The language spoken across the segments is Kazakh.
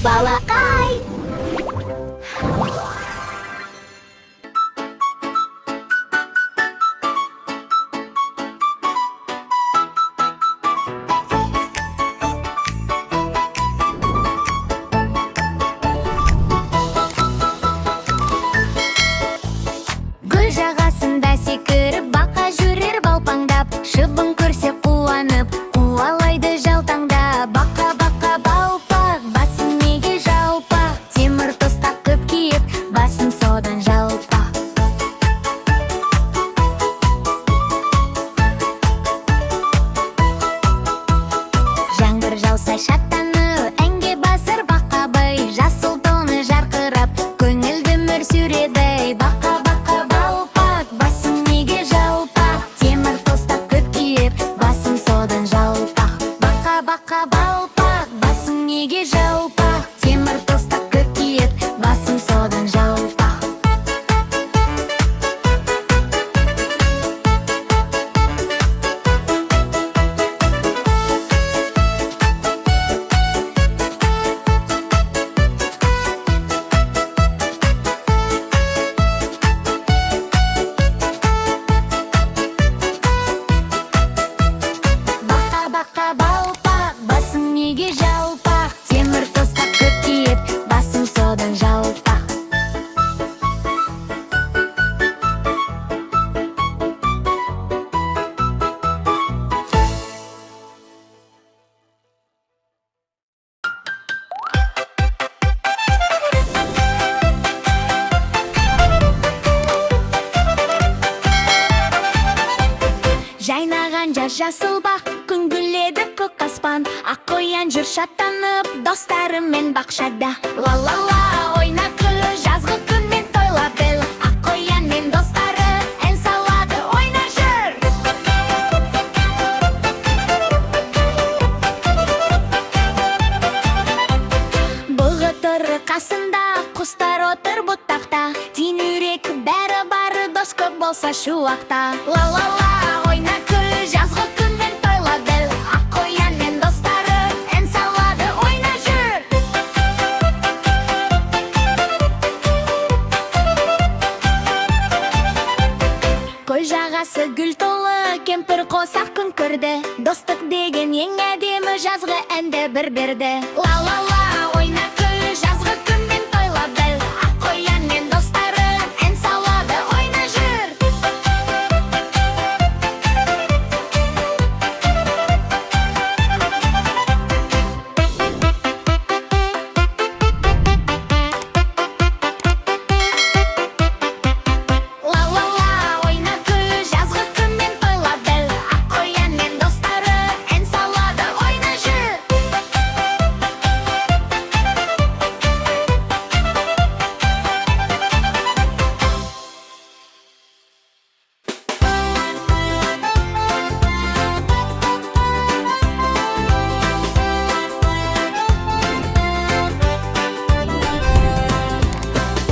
балакай. Гүл жағасында секіріп, бақа жүрер балпаңдап, шыбын көрсе қуанып, қуалайды жалтаңдап. Бақа бақа балпақ, басын неге жалпақ, темір тостақ көп киіп, басын содан жалпақ. Жаңбыр жауса шаттанып, әнге басыр бақа бай, жасыл тоны жарқырап, көңілді мөр сүреді. Бақа бақа балпақ, басың неге жалпақ, темір тостақ көп киіп, басың содан жалпақ. Бақа бақа балпақ, басың неге жалпақ, темір тостақ көп киіп, басың содан жалпақ. Бақа бақа балпақ, басың неге жалпақ, темір тостақ көп киіп, басың содан жалпақ. Жайнаған жаз жасыл бақ, күн гүлдеді көк аспан, ақ қоян жүр шаттанып, достарымен бақшада. Ла-ла-ла, ойна күл, жазғы күнмен тойлап біл, ақ қоян мен достары ән салады, ойна жүр. Бұғы тұры қасында, құстар отыр бұттақта, теңірек бәрі бары, дос көп болса шуақта. Ла-ла-ла, ойна күл, жазғы күнмен тойлап біл, ақ қоян мен достары ән салады, ойна жүр. Көл жағасы гүл толы, кемпір қосақ күн көрді, достық деген ең әдемі жазғы әнді бір берді. Ла-ла-ла, ойна күл, жазғы күнмен тойлап біл, ақ қоян мен достары ән салады, ойна жүр. Ла-ла-ла, ойна күл, жазғы күнмен тойлап біл, ақ қоян мен достары ән салады, ойна жүр.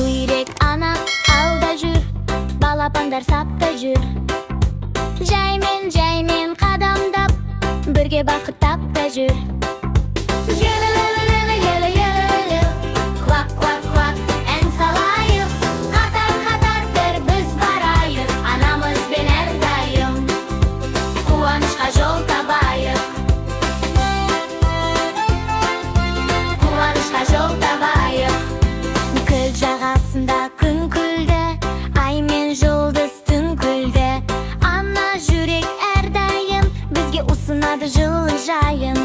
Үйрек ана алда жүр, балапандар сапта жүр. Жаймен қадамдап, бірге бақыт тапта жүр. Елі-лі-лі-лі-лі-лі-лі, квак-квак-квак, ән салайық. Қатар-қатар бір біз барайық, анамызбен әрдайым қуанышқа жол табайық. Қуанышқа жол табайық. Көл жағасында күн күлді, ай мен жұлдыз түн күлді. Ана жүрек әрдайым бізге ұсынады жылы жайын.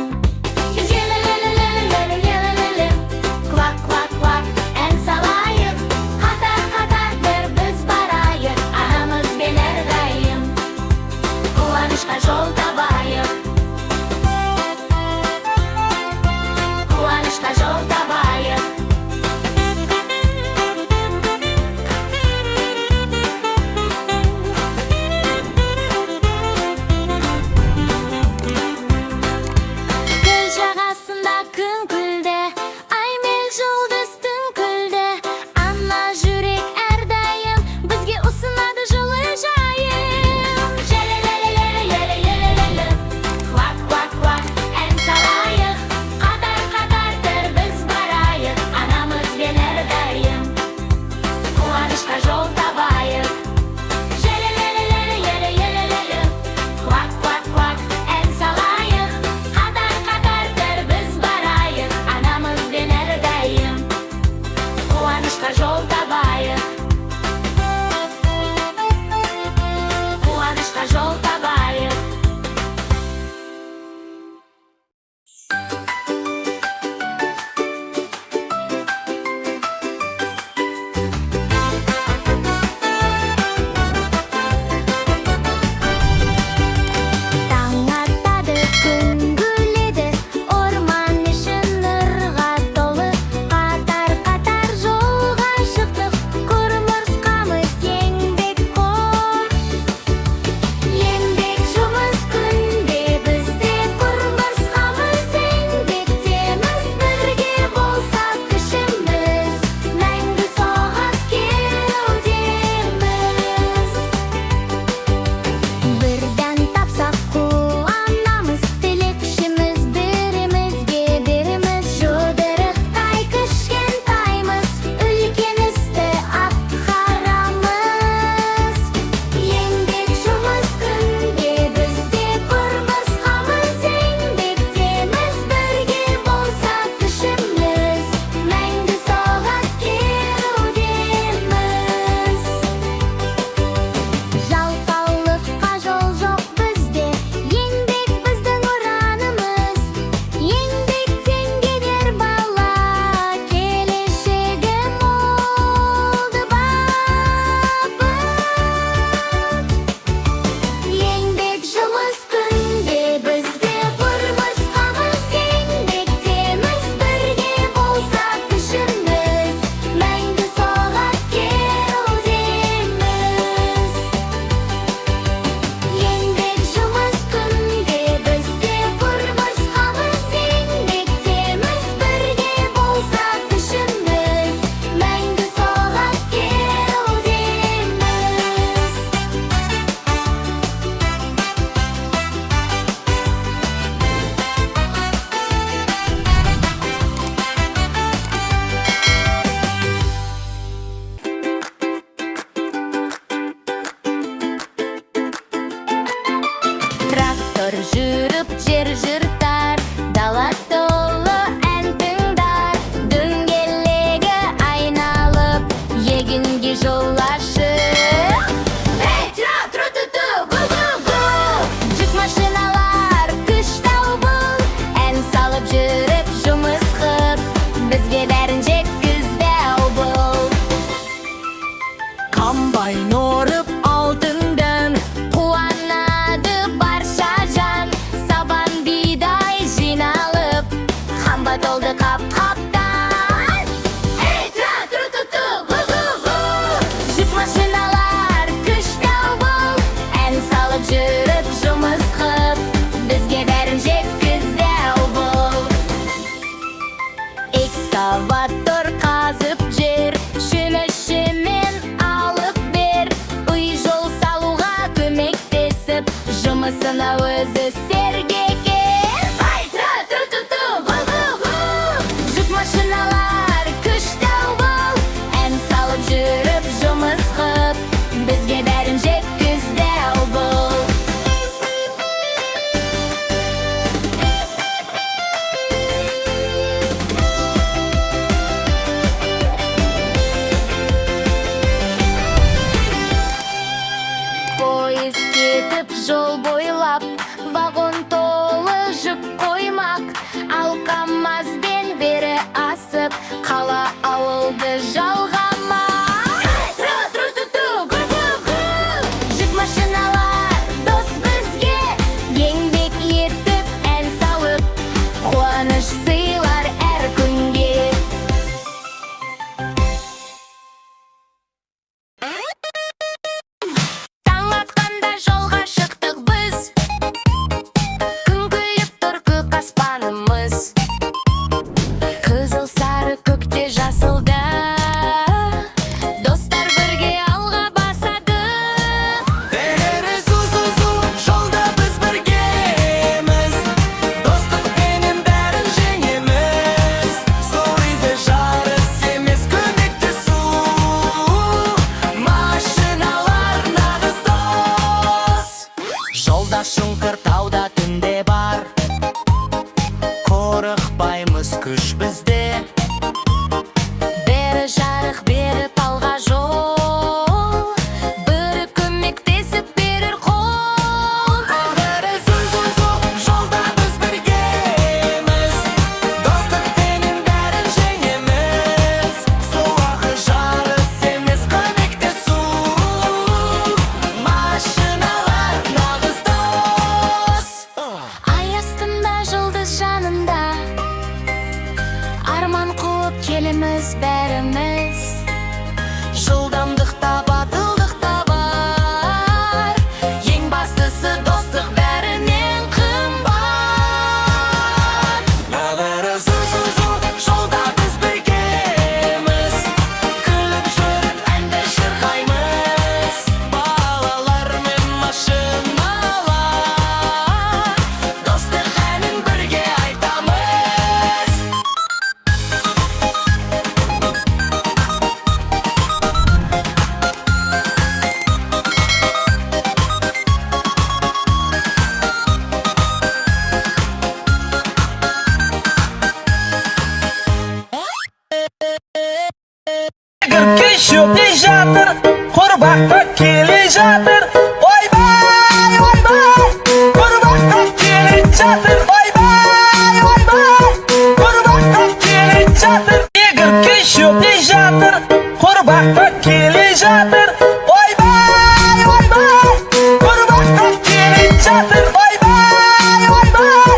Bomba doldu kaptan. Ey tra-tru-tu-tu, hu-hu-hu. Жүк машиналар күштәү бул. Ән салып жүрүп жұмыс қып, бізге бәрін жеткіздәу бұл. Экскаватор қазып жер, шөмішімен алып бер. Үй жол салуға көмектесіп, жұмысына өзі сергеген. Ай, тра-ту-ту-ту, ху-ху-ху. Жүк машиналар күштәү бұл. Ән салып жүріп жұмыс қып, бізге бәрін жеткіздәу бұл. Поезд кетіп жол бойлап, вагон толы жүк қоймақ. Ал КамАЗбен бері асып, қала ауылды жалғамақ. Тра-ту-ту-ту, гу-гу-гу. Жүк машиналар дос бізге, еңбек етіп ән салып, қуаныш сыйлар әр күнге. Таң атқанда жолға шықтық біз, күн күліп тұр көк аспанымыз. Қызыл сары көкте жасылда, достар бірге алға басады. Су-су-су, жолда біз біргеміз, достықпенен бәрін жеңеміз. Сол үйде жарыс емес көмектесу, машиналар нағыз дос. Жолда шұңқыр, тауда түнде бар, қорықпаймыз күш бізде. Бері жарық, беріп алға жол, бірі көмектесіп берер қол. Су-су-су, жолда біз біргеміз, достықпенен бәрін жеңеміз. Сол уақыт жарыс емес көмектесу, машиналар нағыз дос. Ай астында жұлдыз жанында, арман қуып келеміз бәріміз. Жылдамдықта батылдықта бар, ең бастысы достық бәрінен қымбат. Су-су-су, жолда біз біргеміз, күліп жүріп әнді шырқаймыз. Балалар мен машиналар, достық әнін бірге айтамыз. Көшіп жатыр, құрбаққа келе жатыр. Ойбай, ойбай, құрбаққа келе жатыр. Ойбай, ойбай, құрбаққа келе жатыр. Егер көшіп жатыр, құрбаққа келе жатыр. Ойбай, ойбай, құрбаққа келе жатыр. Ойбай, ойбай,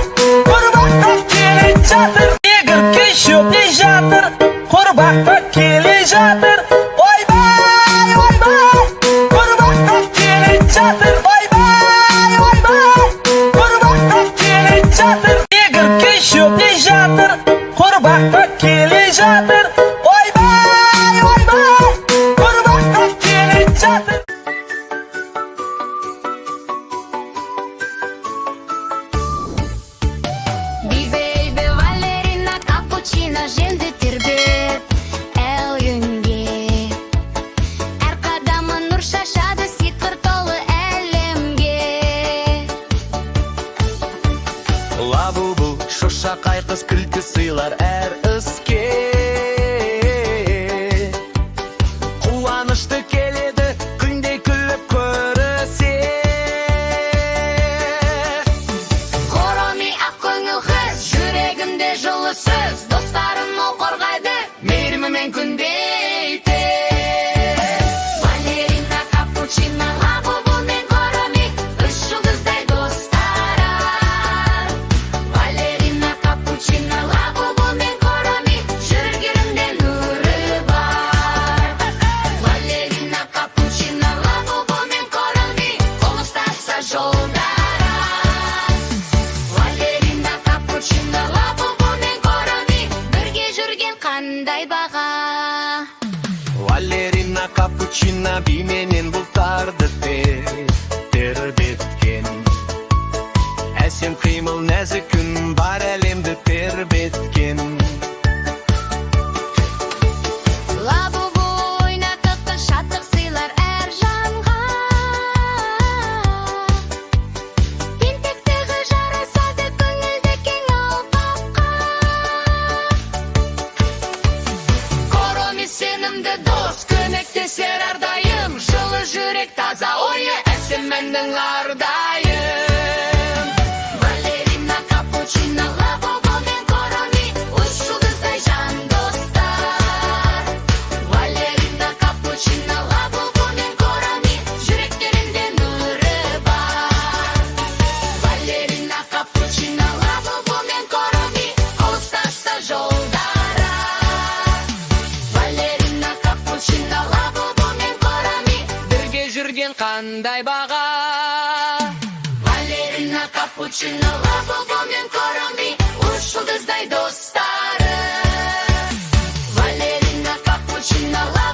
құрбаққа келе жатыр. Егер көшіп жатыр, құрбаққа келе жатыр. Ойбай, ойбай, құрбаққа келе жатыр. Ойбай, ойбай, құрбаққа келе жатыр. Егер көшіп жатыр, құрбаққа келе жатыр. Ойбай, ойбай, құрбаққа келе жатыр. Бибейбе, Валерина, капучино, жеңді тербеп әл күнге. Әр қадамы нұр шашады, сиқыр толы әлемге. Лабу-бу, шошақай қыз күлкі сыйлар әр іске. Қуанышты келеді, күнде күліп көрісе. Хороми ақ көңіл қыз, жүрегімде жылы сөз. Достарым ол қорғайды, мейірімімен күндейді. Валерина, капучино, лабубу мен хороми, үш жұлдыздай достары. Валерина, капучино, лабубу капучино би менен бұлтарды тербеткен. Әсем қимыл нәзік күн бар әлемді тербеткен. Лабубу ойнатып шаттық сыйлар әр жанға. Тентектігі жарасады көңілді кең алқапқа. Короми сенімді дос, көмектесер әрдайым. Жылы жүрек таза ойы, әсем мәннің ардайым. Балерина, капучино, лабубу мен короми, үш жұлдыздай жан достар. Балерина, капучино, лабубу мен короми, жүректерінде нұры бар. Балерина, капучино, лабубу мен короми, алыстаса жолдары. Балерина, капучино, лабубу мен короми, бірге жүрген қандай баға. Балерина, капучино, лабубу мен короми, үш жұлдыздай достары. Балерина, капучино, лабубу